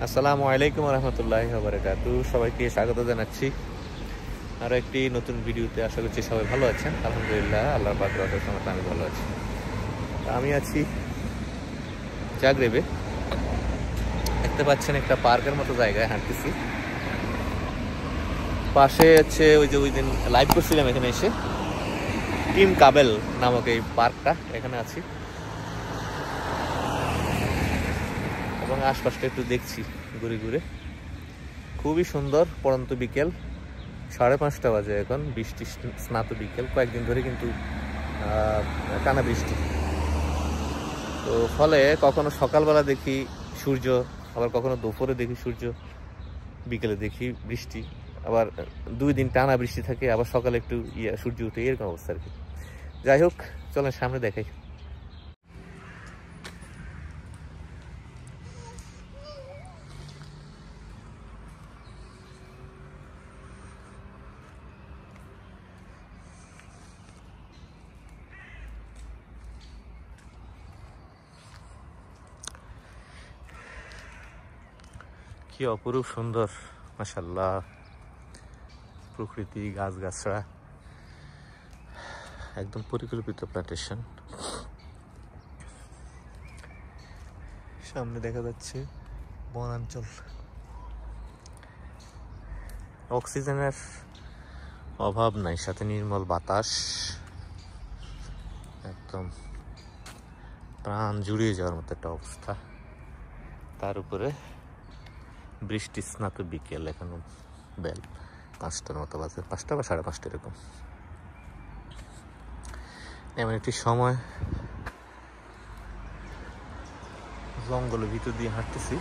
আসসালামু আলাইকুম রহমতুল্লাহি ওয়া বারাকাতুহু। সবাইকে স্বাগত জানাচ্ছি আরও একটি নতুন ভিডিওতে। আশা করছি সবাই ভালো আছেন। আলহামদুলিল্লাহ, আল্লাহর পাকের অশেষ রহমতে আমি ভালো আছি। আমি আছি জাগরেবে। দেখতে পাচ্ছেন একটা পার্কের মতো জায়গায় হাঁটতেছি। পাশে হচ্ছে ওই দিন লাইভ করছিলাম এখানে এসে, টিম কাবেল নামক এই পার্কটা, এখানে আছি এবং আশপাশটা একটু দেখছি ঘুরে ঘুরে। খুবই সুন্দর। পড়ন্ত বিকেল, 5:30 বাজে এখন। বৃষ্টি স্নাত বিকেল, কয়েকদিন ধরে কিন্তু টানা বৃষ্টি। তো ফলে কখনো সকালবেলা দেখি সূর্য, আবার কখনো দুপুরে দেখি সূর্য, বিকেলে দেখি বৃষ্টি, আবার 2 দিন টানা বৃষ্টি থাকে, আবার সকালে একটু সূর্য উঠে, এরকম অবস্থা আর কি। যাই হোক, চলেন সামনে দেখাই। কি অপরূপ সুন্দর, মাশাআল্লাহ। প্রকৃতি, গাছগাছড়া, একদম পরিকল্পিত প্ল্যান্টেশন। সামনে দেখা যাচ্ছে বনাঞ্চল। অক্সিজেনের অভাব নাই, সাথে নির্মল বাতাস, একদম প্রাণ জুড়িয়ে যাওয়ার মতো একটা অবস্থা। তার উপরে বৃষ্টি স্নাত বিকেল, এখন বেল 5টার মতো বাজে, 5টা বা 5:30 এরকম। এমন একটি সময় জঙ্গলের ভিতর দিয়ে হাঁটতেছি।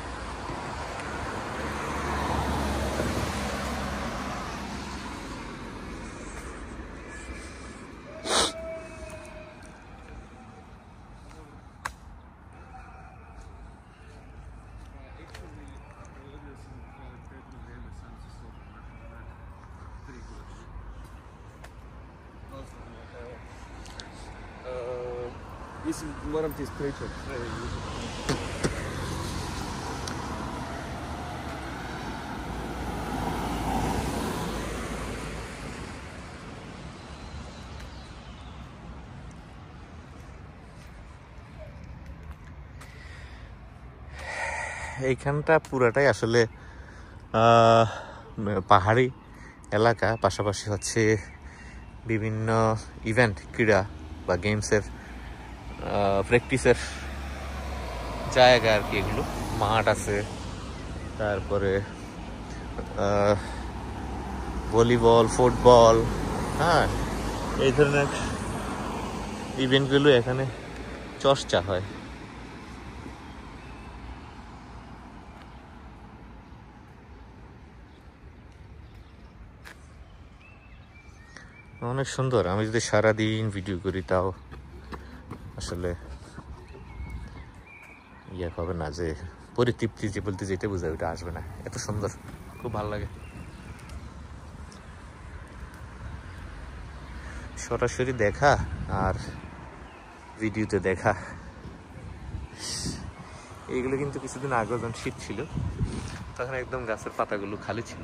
This is one of these creatures. এইখানটা পুরাটাই আসলে পাহাড়ি এলাকা, পাশাপাশি হচ্ছে বিভিন্ন ইভেন্ট, ক্রীড়া বা গেমসের প্র্যাকটিসের জায়গা আর কি। এগুলো মাঠ আছে, তারপরে ভলিবল, ফুটবল, হ্যাঁ, এই ধরনের ইভেন্টগুলো এখানে চর্চা হয়। অনেক সুন্দর। আমি যদি সারাদিন ভিডিও করি তাও আসলে হবে না, যে পরিতৃপ্তি যে বলতে যেটা বোঝায় ওটা আসবে না। এত সুন্দর, খুব ভালো লাগে। সরাসরি দেখা আর ভিডিওতে দেখা, এইগুলো কিন্তু কিছুদিন আগে যখন শীত ছিল তখন একদম গাছের পাতাগুলো খালি ছিল,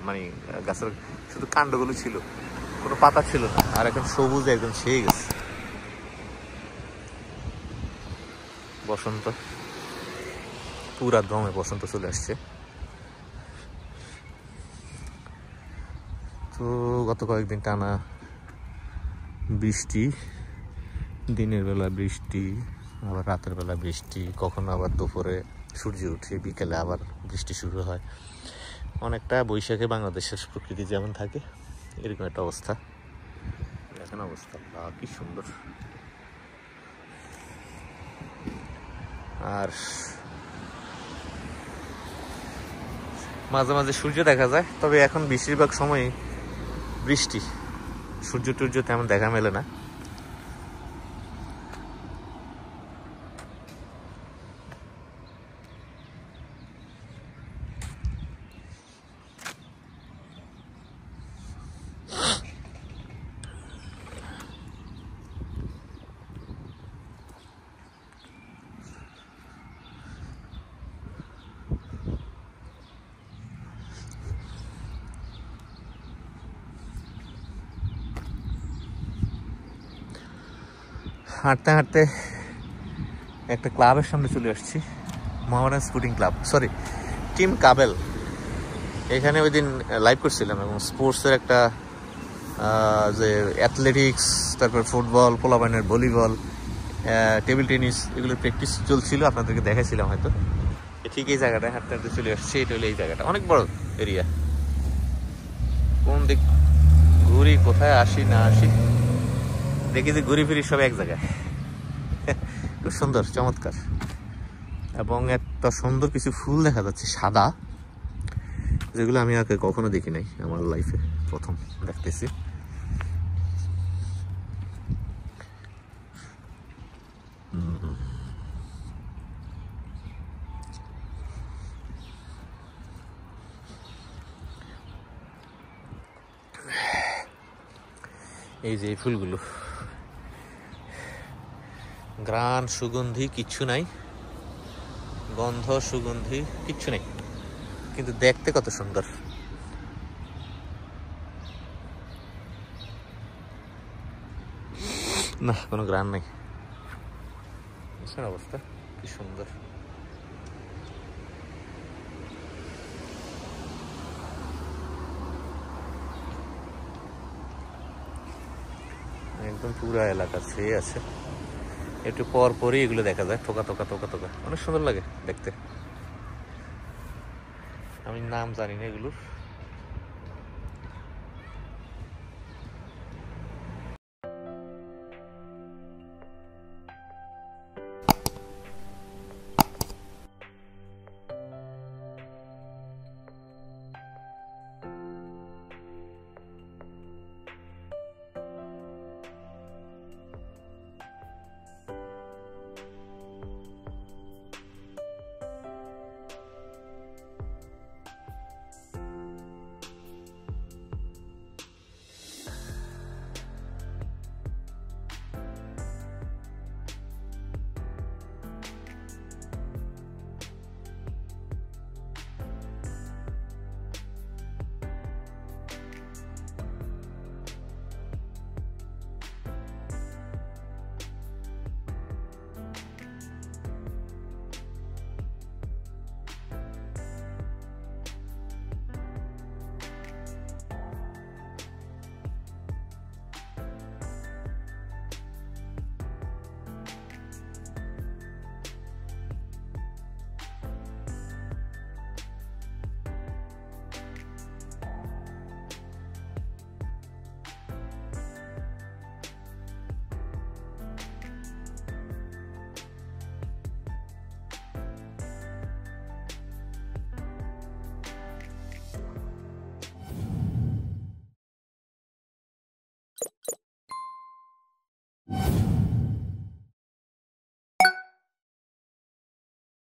মানে গাছের শুধু কাণ্ডগুলো ছিল, কোনো পাতা ছিল না। আর এখন সবুজ একদম ছেয়ে গেছে। বসন্ত, পুরা দমে বসন্ত চলে আসছে। তো গত কয়েকদিন টানা বৃষ্টি, দিনের বেলা বৃষ্টি, আবার রাতের বেলা বৃষ্টি, কখনো আবার দুপুরে সূর্য উঠে, বিকেলে আবার বৃষ্টি শুরু হয়। অনেকটা বৈশাখে বাংলাদেশের প্রকৃতি যেমন থাকে এরকম একটা অবস্থা। এখন অবস্থা কি সুন্দর। আর মাঝে মাঝে সূর্য দেখা যায়, তবে এখন বেশিরভাগ সময় বৃষ্টি, সূর্য টূর্য তেমন দেখা মেলে না। হাঁটতে হাঁটতে একটা ক্লাবের সামনে চলে আসছি, Mohammedan sporting club, sorry team Kabel. এখানে ওই দিন লাইভ করছিলাম এবং স্পোর্টসের একটা যে অ্যাথলেটিক্স, তারপর ফুটবল, পোলাপানের ভলিবল, টেবিল টেনিস, এগুলোর প্র্যাকটিস চলছিল, আপনাদেরকে দেখাইছিলাম হয়তো। ঠিক এই জায়গাটায় হাঁটতে হাঁটতে চলে আসছে। এটা হলো এই জায়গাটা, অনেক বড় এরিয়া। কোন দিক ঘুরি, কোথায় আসি না আসি, দেখি যে ঘুরি ফিরি সব এক জায়গায়। খুব সুন্দর, চমৎকার, এবং একটা সুন্দর কিছু ফুল দেখা যাচ্ছে সাদা, যেগুলো আমি আগে কখনো দেখি নাই আমার লাইফে, প্রথম দেখতেছি। এই যে ফুলগুলো, ঘ্রাণ সুগন্ধি কিচ্ছু নাই, গন্ধ সুগন্ধি কিচ্ছু নেই, কিন্তু দেখতে কত সুন্দর। না, কোনো ঘ্রাণ নেই, অবস্থা কি সুন্দর। একদম পুরা এলাকা ছেয়ে আছে, একটু পর পরই এগুলো দেখা যায়, টোকা টোকা টোকা টোকা, অনেক সুন্দর লাগে দেখতে। আমি নাম জানি না এগুলোর।